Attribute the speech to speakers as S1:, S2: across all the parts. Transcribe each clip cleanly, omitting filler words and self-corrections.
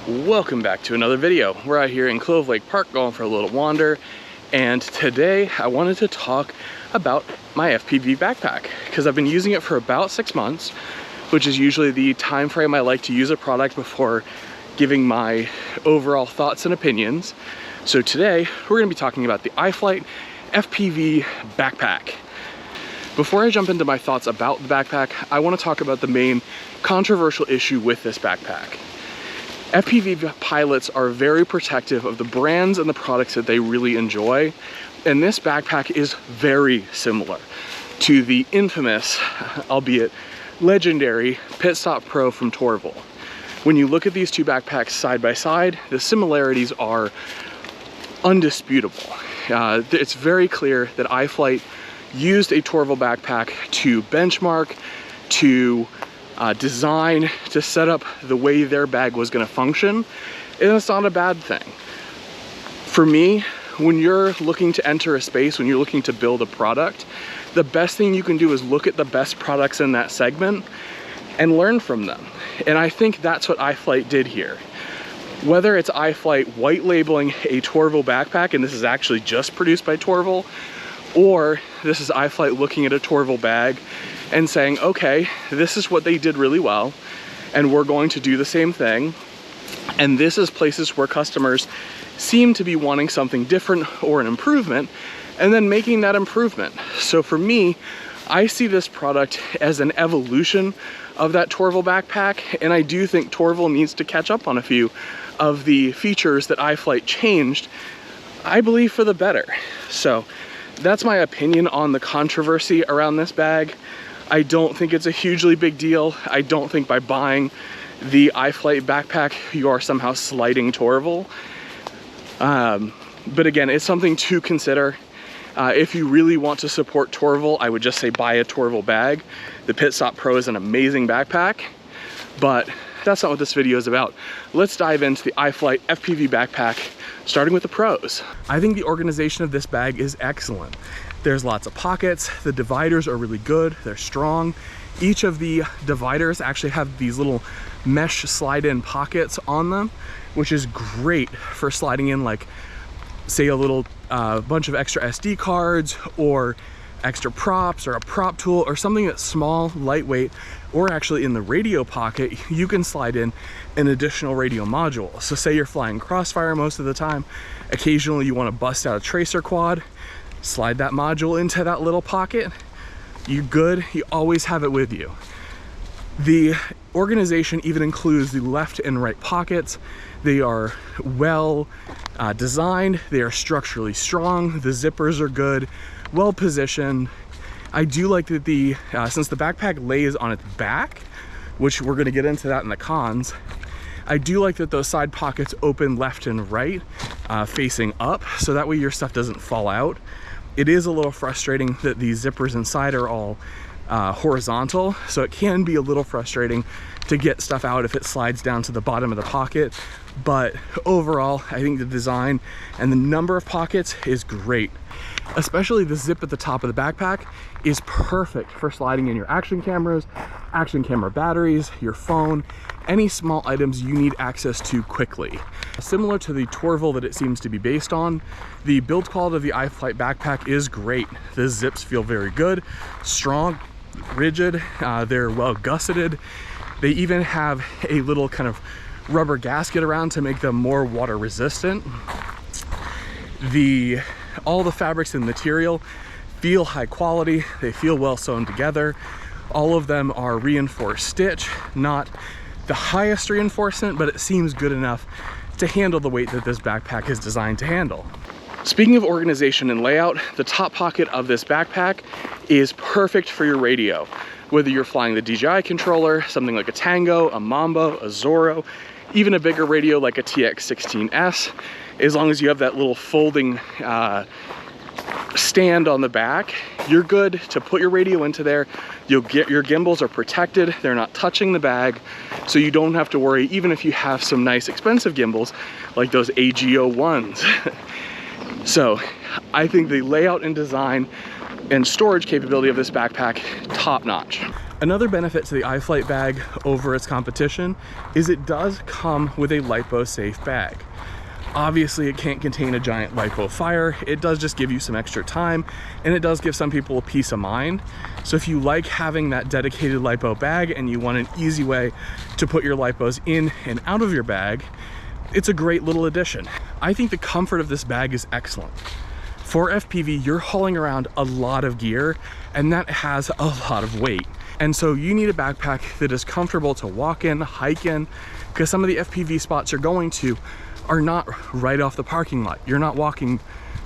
S1: Welcome back to another video. We're out here in Clove Lake Park going for a little wander, and today I wanted to talk about my FPV backpack because I've been using it for about 6 months, which is usually the time frame I like to use a product before giving my overall thoughts and opinions. So today we're going to be talking about the iFlight FPV Backpack. Before I jump into my thoughts about the backpack, I want to talk about the main controversial issue with this backpack. FPV pilots are very protective of the brands and the products that they really enjoy, and this backpack is very similar to the infamous, albeit legendary, Pitstop Pro from Torvol. When you look at these two backpacks side by side, the similarities are undisputable. It's very clear that iFlight used a Torvol backpack to benchmark, to design, to set up the way their bag was going to function, and it's not a bad thing. For me, when you're looking to enter a space, when you're looking to build a product, the best thing you can do is look at the best products in that segment and learn from them. And I think that's what iFlight did here. Whether it's iFlight white labeling a Torvol backpack, and this is actually just produced by Torvol, or this is iFlight looking at a Torvol bag and saying, okay, this is what they did really well, and we're going to do the same thing. And this is places where customers seem to be wanting something different or an improvement, and then making that improvement. So for me, I see this product as an evolution of that Torvol backpack, and I do think Torvol needs to catch up on a few of the features that iFlight changed, I believe, for the better. So that's my opinion on the controversy around this bag. I don't think it's a hugely big deal. I don't think by buying the iFlight backpack you are somehow slighting Torvol. But again, it's something to consider. If you really want to support Torvol, I would just say buy a Torvol bag. The Pitstop Pro is an amazing backpack, but that's not what this video is about. Let's dive into the iFlight FPV backpack, starting with the pros. I think the organization of this bag is excellent. There's lots of pockets. The dividers are really good. They're strong. Each of the dividers actually have these little mesh slide-in pockets on them, which is great for sliding in, like, say, a little bunch of extra SD cards or extra props or a prop tool or something that's small, lightweight, or actually in the radio pocket, you can slide in an additional radio module. So say you're flying Crossfire most of the time, occasionally you want to bust out a tracer quad, slide that module into that little pocket, you're good, you always have it with you. The organization even includes the left and right pockets. They are well designed, they are structurally strong, the zippers are good, well positioned. I do like that since the backpack lays on its back, which we're going to get into that in the cons, I do like that those side pockets open left and right, facing up, so that way your stuff doesn't fall out. It is a little frustrating that the zippers inside are all horizontal, so it can be a little frustrating to get stuff out if it slides down to the bottom of the pocket. But overall, I think the design and the number of pockets is great. Especially the zip at the top of the backpack is perfect for sliding in your action cameras, action camera batteries, your phone, any small items you need access to quickly. Similar to the Torvol that it seems to be based on, the build quality of the iFlight backpack is great. The zips feel very good, strong, rigid, they're well gusseted. They even have a little kind of rubber gasket around to make them more water resistant. All the fabrics and material feel high quality, they feel well sewn together. All of them are reinforced stitch, not the highest reinforcement, but it seems good enough to handle the weight that this backpack is designed to handle. Speaking of organization and layout, the top pocket of this backpack is perfect for your radio. Whether you're flying the DJI controller, something like a Tango, a Mambo, a Zorro, even a bigger radio like a TX16S, as long as you have that little folding stand on the back, you're good to put your radio into there. You'll get your gimbals are protected, they're not touching the bag, so you don't have to worry, even if you have some nice expensive gimbals like those AGO ones. So I think the layout and design and storage capability of this backpack, top notch. Another benefit to the iFlight bag over its competition is it does come with a Lipo safe bag. Obviously, it can't contain a giant Lipo fire. It does just give you some extra time, and it does give some people a peace of mind. So if you like having that dedicated Lipo bag and you want an easy way to put your Lipos in and out of your bag, it's a great little addition. I think the comfort of this bag is excellent. For FPV, you're hauling around a lot of gear, and that has a lot of weight. And so you need a backpack that is comfortable to walk in, hike in, because some of the FPV spots you're going to are not right off the parking lot. You're not walking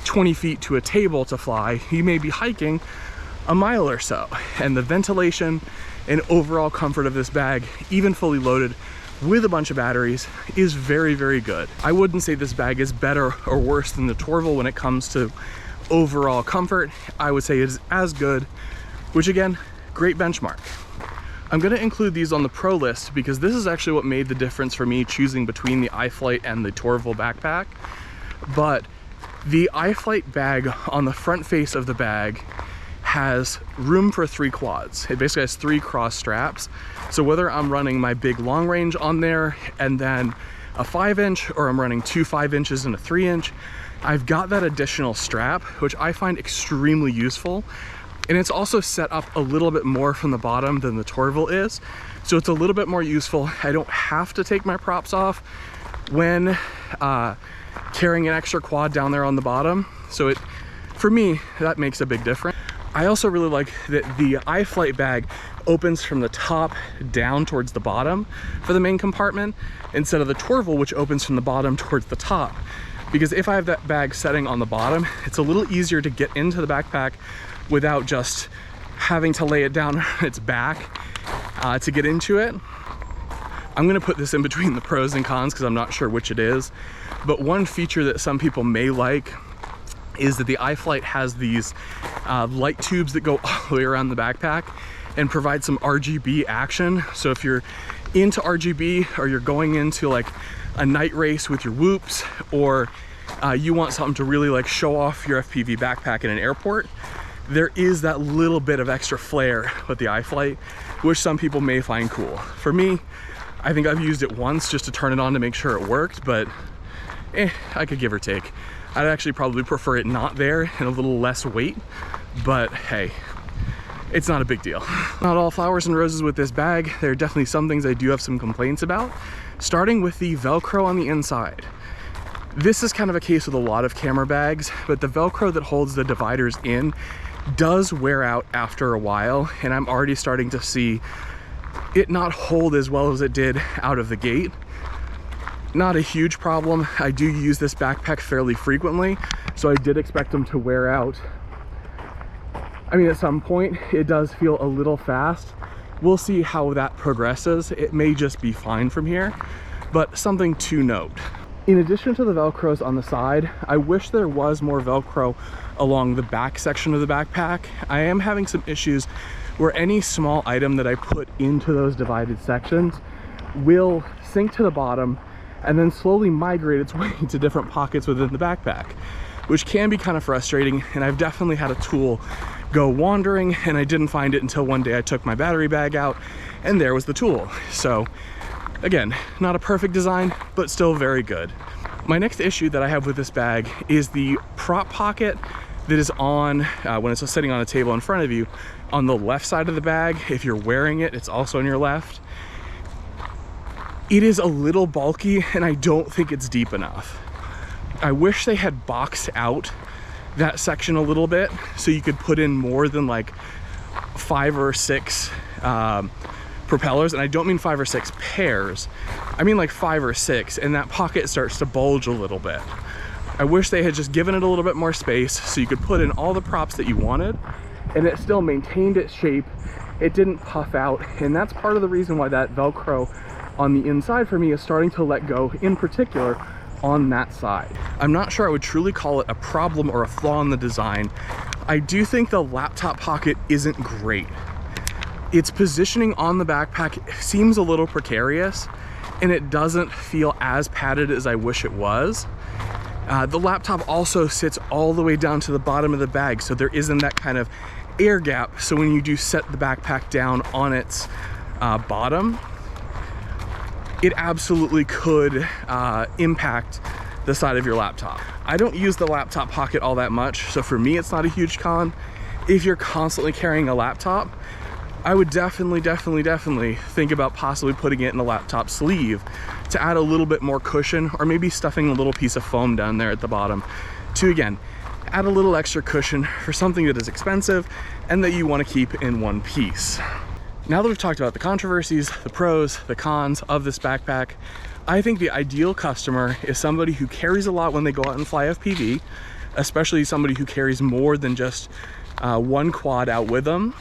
S1: 20 feet to a table to fly. You may be hiking a mile or so. And the ventilation and overall comfort of this bag, even fully loaded with a bunch of batteries, is very, very good. I wouldn't say this bag is better or worse than the Torvol when it comes to overall comfort. I would say it is as good, which again, great benchmark. I'm going to include these on the pro list because this is actually what made the difference for me choosing between the iFlight and the Torvol backpack. But the iFlight bag on the front face of the bag has room for 3 quads. It basically has 3 cross straps. So whether I'm running my big long range on there and then a 5-inch, or I'm running 2 5-inches and a 3-inch, I've got that additional strap, which I find extremely useful. And it's also set up a little bit more from the bottom than the Torvol is. So it's a little bit more useful. I don't have to take my props off when carrying an extra quad down there on the bottom. So for me, that makes a big difference. I also really like that the iFlight bag opens from the top down towards the bottom for the main compartment, instead of the Torvol, which opens from the bottom towards the top. Because if I have that bag setting on the bottom, it's a little easier to get into the backpack without just having to lay it down on its back to get into it. I'm gonna put this in between the pros and cons because I'm not sure which it is. But one feature that some people may like is that the iFlight has these light tubes that go all the way around the backpack and provide some RGB action. So if you're into RGB, or you're going into like a night race with your whoops, or you want something to really like show off your FPV backpack in an airport, there is that little bit of extra flair with the iFlight, which some people may find cool. For me, I think I've used it once just to turn it on to make sure it worked, but I could give or take. I'd actually probably prefer it not there and a little less weight, but hey, it's not a big deal. Not all flowers and roses with this bag. There are definitely some things I do have some complaints about, starting with the Velcro on the inside. This is kind of a case with a lot of camera bags, but the Velcro that holds the dividers in does wear out after a while, and I'm already starting to see it not hold as well as it did out of the gate. Not a huge problem. I do use this backpack fairly frequently, so I did expect them to wear out. I mean, at some point it does feel a little fast. We'll see how that progresses. It may just be fine from here, but something to note. In addition to the Velcros on the side, I wish there was more Velcro along the back section of the backpack. I am having some issues where any small item that I put into those divided sections will sink to the bottom and then slowly migrate its way to different pockets within the backpack, which can be kind of frustrating. And I've definitely had a tool go wandering, and I didn't find it until one day I took my battery bag out and there was the tool. So again, not a perfect design, but still very good. My next issue that I have with this bag is the prop pocket that is on, when it's sitting on a table in front of you, on the left side of the bag. If you're wearing it, it's also on your left. It is a little bulky, and I don't think it's deep enough. I wish they had boxed out that section a little bit so you could put in more than like 5 or 6 propellers, and I don't mean 5 or 6 pairs, I mean like 5 or 6, and that pocket starts to bulge a little bit. I wish they had just given it a little bit more space so you could put in all the props that you wanted and it still maintained its shape. It didn't puff out, and that's part of the reason why that Velcro on the inside for me is starting to let go, in particular on that side. I'm not sure I would truly call it a problem or a flaw in the design. I do think the laptop pocket isn't great. Its positioning on the backpack seems a little precarious, and it doesn't feel as padded as I wish it was. The laptop also sits all the way down to the bottom of the bag, so there isn't that kind of air gap, so when you do set the backpack down on its bottom, it absolutely could impact the side of your laptop. I don't use the laptop pocket all that much, so for me it's not a huge con. If you're constantly carrying a laptop, I would definitely think about possibly putting it in a laptop sleeve to add a little bit more cushion, or maybe stuffing a little piece of foam down there at the bottom to, again, add a little extra cushion for something that is expensive and that you want to keep in one piece. Now that we've talked about the controversies, the pros, the cons of this backpack, I think the ideal customer is somebody who carries a lot when they go out and fly FPV, especially somebody who carries more than just one quad out with them.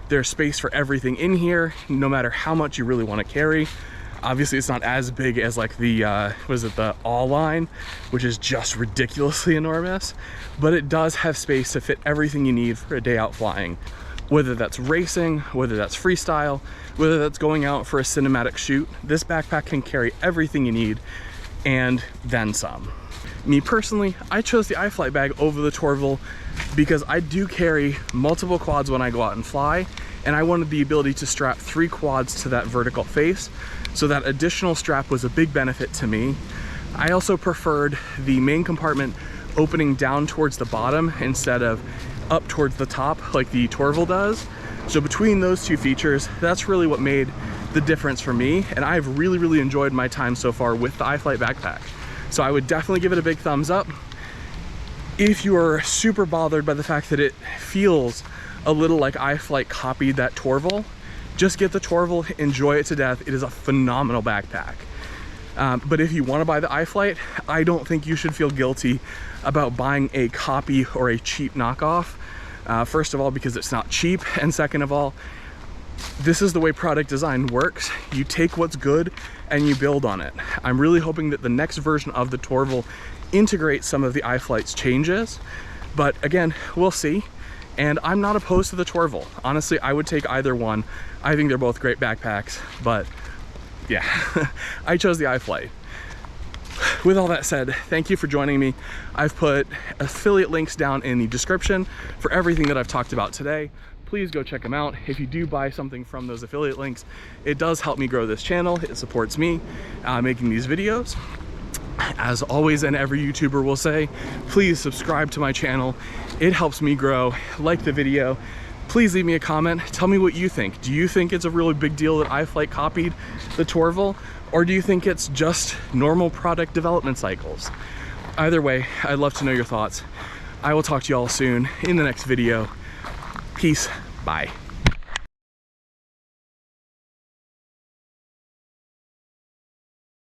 S1: There's space for everything in here, no matter how much you really want to carry. Obviously, it's not as big as like the, the All line, which is just ridiculously enormous, but it does have space to fit everything you need for a day out flying. Whether that's racing, whether that's freestyle, whether that's going out for a cinematic shoot, this backpack can carry everything you need and then some. Me personally, I chose the iFlight bag over the Torvol because I do carry multiple quads when I go out and fly, and I wanted the ability to strap 3 quads to that vertical face, so that additional strap was a big benefit to me. I also preferred the main compartment opening down towards the bottom instead of up towards the top like the Torvol does. So between those two features, that's really what made the difference for me, and I've really enjoyed my time so far with the iFlight backpack. So I would definitely give it a big thumbs up. If you are super bothered by the fact that it feels a little like iFlight copied that Torvol, just get the Torvol, enjoy it to death. It is a phenomenal backpack. But if you want to buy the iFlight, I don't think you should feel guilty about buying a copy or a cheap knockoff. First of all, because it's not cheap, and second of all, this is the way product design works. You take what's good and you build on it. I'm really hoping that the next version of the Torvol integrates some of the iFlight's changes, but again, we'll see. And I'm not opposed to the Torvol. Honestly, I would take either one. I think they're both great backpacks, but yeah, I chose the iFlight. With all that said, thank you for joining me. I've put affiliate links down in the description for everything that I've talked about today. Please go check them out. If you do buy something from those affiliate links, it does help me grow this channel. It supports me making these videos. As always, and every YouTuber will say, please subscribe to my channel. It helps me grow. Like the video. Please leave me a comment. Tell me what you think. Do you think it's a really big deal that iFlight copied the Torvol? Or do you think it's just normal product development cycles? Either way, I'd love to know your thoughts. I will talk to you all soon in the next video. Peace. Bye.